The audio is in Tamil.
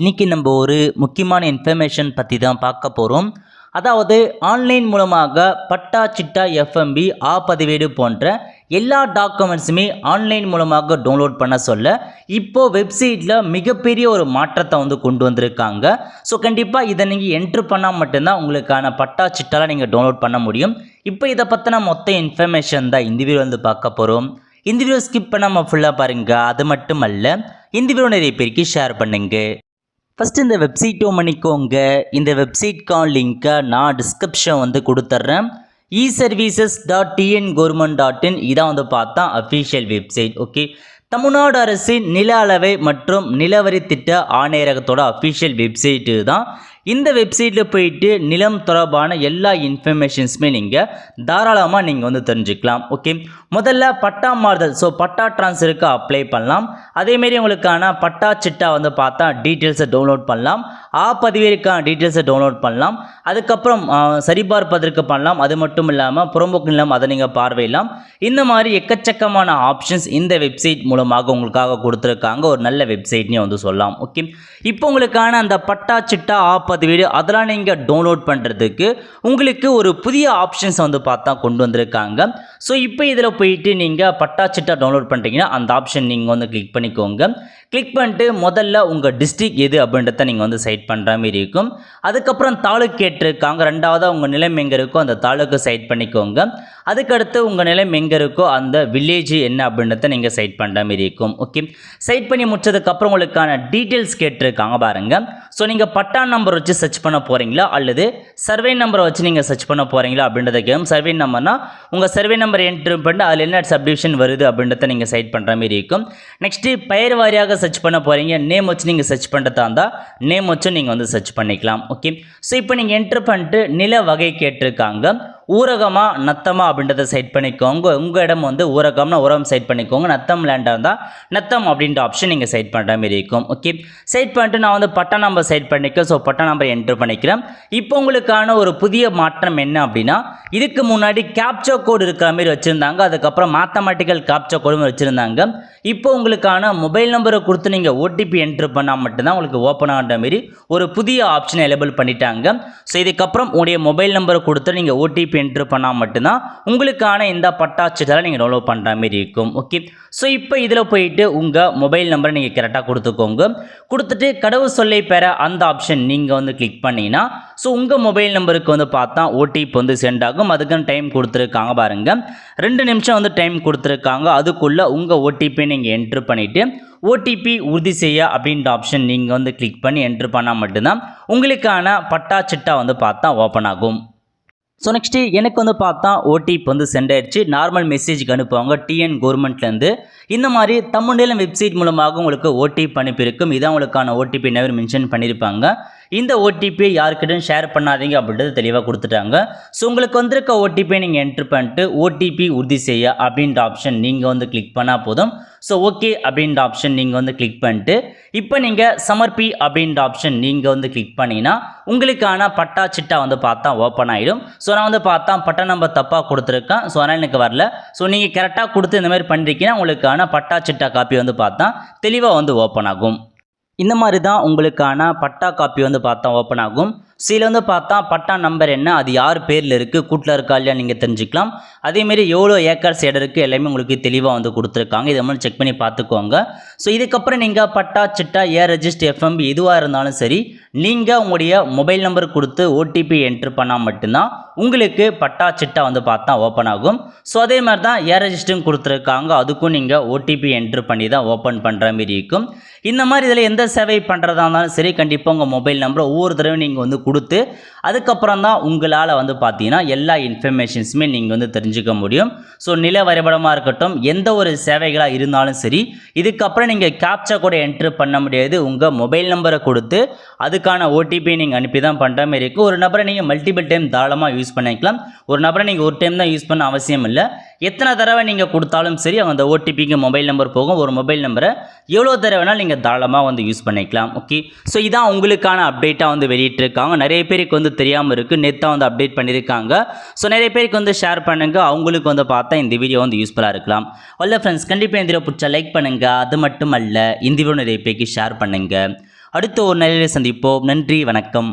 இன்றைக்கி நம்ம ஒரு முக்கியமான இன்ஃபர்மேஷன் பற்றி தான் பார்க்க போகிறோம். அதாவது ஆன்லைன் மூலமாக பட்டா சிட்டா எஃப்எம்பி பதிவேடு போன்ற எல்லா டாக்குமெண்ட்ஸுமே ஆன்லைன் மூலமாக டவுன்லோட் பண்ண சொல்ல இப்போது வெப்சைட்டில் மிகப்பெரிய ஒரு மாற்றத்தை கொண்டு வந்திருக்காங்க. ஸோ கண்டிப்பாக இதை நீங்கள் என்ட்ரு பண்ணால் மட்டும்தான் உங்களுக்கான பட்டா சிட்டாலாம் நீங்கள் டவுன்லோட் பண்ண முடியும். இப்போ இதை பற்றின மொத்த இன்ஃபர்மேஷன் தான் இந்த வீடியோ பார்க்க போகிறோம். இந்த வீடியோ ஸ்கிப் பண்ணாமல் ஃபுல்லாக பாருங்கள். அது மட்டும் அல்ல, இந்த வீடியோ நிறைய பேருக்கு ஷேர் பண்ணுங்கள். ஃபஸ்ட்டு இந்த வெப்சைட் ஓப்பன் பண்ணிக்கோங்க. இந்த வெப்சைட்கான லிங்க்கை நான் டிஸ்கிரிப்ஷன் கொடுத்துட்றேன். eservices.tngov.in இதான் பார்த்தா அஃபிஷியல் வெப்சைட். ஓகே, தமிழ்நாடு அரசின் நில அளவை மற்றும் நிலவரி திட்ட ஆணையரகத்தோட அஃபிஷியல் வெப்சைட்டு தான். இந்த வெப்சைட்டில் போயிட்டு நிலம் தொடர்பான எல்லா இன்ஃபர்மேஷன்ஸுமே நீங்கள் தாராளமாக நீங்கள் தெரிஞ்சுக்கலாம். ஓகே, முதல்ல பட்டா மாறுதல், ஸோ பட்டா ட்ரான்ஸ்ஃபருக்கு அப்ளை பண்ணலாம். அதேமாரி உங்களுக்கான பட்டா சிட்டா பார்த்தா டீட்டெயில்ஸை டவுன்லோட் பண்ணலாம். பதிவேற்கான டீட்டெயில்ஸை டவுன்லோட் பண்ணலாம். அதுக்கப்புறம் சரிபார்ப்பதற்கு பண்ணலாம். அது மட்டும் இல்லாமல் புறம்போக்கு நிலம் அதை நீங்கள் பார்வையிடலாம். இந்த மாதிரி எக்கச்சக்கமான ஆப்ஷன்ஸ் இந்த வெப்சைட் மூலமாக உங்களுக்காக கொடுத்துருக்காங்க. ஒரு நல்ல வெப்சைட்னே சொல்லலாம். ஓகே, இப்போ உங்களுக்கான அந்த பட்டா சிட்டா பதிவேடு அதெல்லாம் நீங்கள் டவுன்லோட் பண்ணுறதுக்கு உங்களுக்கு ஒரு புதிய ஆப்ஷன்ஸ் பார்த்தா கொண்டு வந்திருக்காங்க. ஸோ இப்போ இதில் போயிட்டு நீங்கள் பட்டா சிட்டா டவுன்லோட் பண்ணுறீங்கன்னா அந்த ஆப்ஷன் நீங்கள் கிளிக் பண்ணிக்கோங்க. கிளிக் பண்ணிட்டு முதல்ல உங்கள் டிஸ்ட்ரிக்ட் எது அப்படின்றத நீங்கள் சைட் பண்ணுற மாதிரி இருக்கும். அதுக்கப்புறம் தாலுக்கு கேட்டிருக்காங்க. ரெண்டாவதாக உங்கள் நிலம் எங்கே இருக்கோ அந்த தாலுக்கு சைட் பண்ணிக்கோங்க. அதுக்கடுத்து உங்கள் நிலம் எங்கே இருக்கோ அந்த வில்லேஜ் என்ன அப்படின்றத நீங்கள் சைட் பண்ணுற மாதிரி இருக்கும். ஓகே, சைட் பண்ணி முடிச்சதுக்கப்புறம் உங்களுக்கான டீட்டெயில்ஸ் கேட்டிருக்காங்க பாருங்கள். ஸோ நீங்கள் பட்டா நம்பர் வச்சு சர்ச் பண்ண போகிறீங்களா அல்லது சர்வே நம்பரை வச்சு நீங்கள் சர்ச் பண்ண போகிறீங்களா அப்படின்றத கேட்கும். சர்வே நம்பர்னா உங்கள் சர்வே நம்பர் என்ட்ரு பண்ணிட்டு அதில் என்ன சப்டிவிஷன் வருது அப்படின்றத நீங்கள் சைட் பண்ணுற மாதிரி இருக்கும். நெக்ஸ்ட்டு பெயர் வாரியாக சர்ச் பண்ண போகிறீங்க. நேம் வச்சு நீங்கள் சர்ச் பண்ணுறதா இருந்தால் நேம் வச்சு நீங்கள் சர்ச் பண்ணிக்கலாம். ஓகே, ஸோ இப்போ நீங்கள் என்ட்ரு பண்ணிட்டு நில வகை கேட்டிருக்காங்க. ஊரகமா நத்தமா அப்படின்றத சைட் பண்ணிக்கோங்க. உங்கள் இடம் ஊரகம்னா உரம் சைட் பண்ணிக்கோங்க. நத்தம் லேண்டாக இருந்தால் நத்தம் அப்படின்ற ஆப்ஷன் நீங்கள் சைட் பண்ணுற மாதிரி இருக்கும். ஓகே, சைட் பண்ணிட்டு நான் பட்டா நம்பர் சைட் பண்ணிக்க. ஸோ பட்டா நம்பர் என்ட்ரு பண்ணிக்கிறேன். இப்போ உங்களுக்கான ஒரு புதிய மாற்றம் என்ன அப்படின்னா, இதுக்கு முன்னாடி கேப்சா கோடு இருக்கிற மாதிரி வச்சுருந்தாங்க. அதுக்கப்புறம் மேத்தமெட்டிக்கல் கேப்சா கோடும் வச்சுருந்தாங்க. இப்போ உங்களுக்கான மொபைல் நம்பரை கொடுத்து நீங்கள் ஓடிபி என்ட்ரு பண்ணால் மட்டும்தான் உங்களுக்கு ஓப்பன் ஆகிற மாரி ஒரு புதிய ஆப்ஷனை எலபிள் பண்ணிட்டாங்க. ஸோ இதுக்கப்புறம் உங்களுடைய மொபைல் நம்பரை கொடுத்து நீங்கள் ஓடிபி என்ட்ரு பண்ணால் மட்டும்தான் உங்களுக்கான இந்த பட்டா சிட்டாவை நீங்கள் டவுன்லோட் பண்ணுற மாதிரி இருக்கும். ஓகே, ஸோ இப்போ இதில் போயிட்டு உங்கள் மொபைல் நம்பரை நீங்கள் கரெக்டாக கொடுத்துக்கோங்க. கொடுத்துட்டு கடவுள் சொல்லை பெற அந்த ஆப்ஷன் நீங்கள் கிளிக் பண்ணிங்கன்னா ஸோ உங்கள் மொபைல் நம்பருக்கு பார்த்தா ஓடிபி சென்ட் ஆகும். அதுக்குன்னு டைம் கொடுத்துருக்காங்க பாருங்கள். 2 நிமிஷம் டைம் கொடுத்துருக்காங்க. அதுக்குள்ளே உங்கள் ஓடிபி நீங்கள் என்ட்ரு பண்ணிவிட்டு ஓடிபி உறுதி செய்ய அப்படின்ற ஆப்ஷன் நீங்கள் கிளிக் பண்ணி என்ட்ரு பண்ணால் மட்டும்தான் உங்களுக்கான பட்டா சிட்டா பார்த்தா ஓப்பன் ஆகும். ஸோ நெக்ஸ்ட்டு எனக்கு பார்த்தா ஓடிபி சென்ட் ஆயிடுச்சு. நார்மல் மெசேஜுக்கு அனுப்புவாங்க டிஎன் கவர்மெண்ட்லேருந்து. இந்த மாதிரி தமிழ்நிலம் வெப்சைட் மூலமாக உங்களுக்கு ஓடிபி அனுப்பியிருக்கும். இதான் உங்களுக்கான ஓடிபி நம்பர் மென்ஷன் பண்ணியிருப்பாங்க. இந்த ஓடிபியை யாருக்கிட்டும் ஷேர் பண்ணாதீங்க அப்படின்றது தெளிவாக கொடுத்துட்டாங்க. ஸோ உங்களுக்கு வந்திருக்க ஓடிபியை நீங்கள் என்ட்ரு பண்ணிட்டு ஓடிபி உறுதி செய்ய அப்படின்ற ஆப்ஷன் நீங்கள் கிளிக் பண்ணால் போதும். ஸோ ஓகே அப்படின்ற ஆப்ஷன் நீங்கள் கிளிக் பண்ணிட்டு இப்போ நீங்கள் சமர்ப்பி அப்படின்ற ஆப்ஷன் நீங்கள் கிளிக் பண்ணிங்கன்னா உங்களுக்கான பட்டா சிட்டா பார்த்தா ஓப்பன் ஆகிடும். ஸோ நான் பார்த்தா பட்டா நம்பர் தப்பாக கொடுத்துருக்கேன். ஸோ அதனால் எனக்கு வரல. ஸோ நீங்கள் கரெக்டாக கொடுத்து இந்த மாதிரி பண்ணிருக்கீங்கன்னா உங்களுக்கான பட்டா சிட்டா காப்பி பார்த்தா தெளிவாக ஓப்பன் ஆகும். இந்த மாதிரி தான் உங்களுக்கான பட்டா காப்பி பார்த்தா ஓப்பன் ஆகும். இதில் பார்த்தா பட்டா நம்பர் என்ன, அது யார் பேரில் இருக்குது, கூட்டில் இருக்கா இல்லையா நீங்கள் தெரிஞ்சுக்கலாம். அதேமாரி எவ்வளோ ஏக்கர்ஸ் இடம் இருக்குது எல்லாமே உங்களுக்கு தெளிவாக கொடுத்துருக்காங்க. இதை மாதிரி செக் பண்ணி பார்த்துக்கோங்க. ஸோ இதுக்கப்புறம் நீங்கள் பட்டா சிட்டா ரெஜிஸ்டர் எஃப்எம்பி எதுவாக இருந்தாலும் சரி நீங்கள் உங்களுடைய மொபைல் நம்பர் கொடுத்து ஓடிபி என்ட்ரு பண்ணால் மட்டும்தான் உங்களுக்கு பட்டா சிட்டா பார்த்தா ஓப்பன் ஆகும். ஸோ அதே மாதிரி தான் ரெஜிஸ்டரும் கொடுத்துருக்காங்க. அதுக்கும் நீங்கள் ஓடிபி என்ட்ரு பண்ணி தான் ஓப்பன் பண்ணுற மாதிரி இருக்கும். இந்த மாதிரி இதில் எந்த சேவை பண்ணுறதா இருந்தாலும் சரி கண்டிப்பாக உங்கள் மொபைல் நம்பரை ஒவ்வொரு தடவை நீங்கள் கொடுத்து அதுக்கப்புறம் தான் உங்களால் பார்த்தீங்கன்னா எல்லா இன்ஃபர்மேஷன்ஸுமே நீங்கள் தெரிஞ்சுக்க முடியும். ஸோ நில வரைபடமாக இருக்கட்டும் எந்த ஒரு சேவைகளாக இருந்தாலும் சரி இதுக்கப்புறம் நீங்கள் கேப்சா கூட என்ட்ரு பண்ண முடியாது. உங்கள் மொபைல் நம்பரை கொடுத்து அதுக்கான ஓடிபி நீங்கள் அனுப்பி தான் பண்ணுற மாதிரி இருக்கும். ஒரு நபரை நீங்கள் மல்டிபிள் டைம் தாராளமாக யூஸ் பண்ணிக்கலாம். ஒரு நபரை நீங்கள் ஒரு டைம் தான் யூஸ் பண்ண அவசியம் இல்லை. எத்தனை தடவை நீங்கள் கொடுத்தாலும் சரி அந்த ஓடிபிக்கு மொபைல் நம்பர் போகும். ஒரு மொபைல் நம்பரை எவ்வளோ தடவை வேணாலும் நீங்கள் தாராளமாக யூஸ் பண்ணிக்கலாம். ஓகே, ஸோ இதான் உங்களுக்கான அப்டேட்டாக வெளியிட்டிருக்காங்க. நிறைய பேருக்கு தெரியாமல் இருக்குது. நேற்று அப்டேட் பண்ணியிருக்காங்க. ஸோ நிறைய பேருக்கு ஷேர் பண்ணுங்கள். அவங்களுக்கு பார்த்தா இந்த வீடியோ யூஸ்ஃபுல்லாக இருக்கலாம். ஃப்ரெண்ட்ஸ், கண்டிப்பாக இந்த வீடியோ பிடிச்சா லைக் பண்ணுங்கள். அது மட்டும் அல்ல இந்த வீடியோ நிறைய பேருக்கு ஷேர் பண்ணுங்கள். அடுத்த ஒரு நிலையில் சந்திப்போம். நன்றி, வணக்கம்.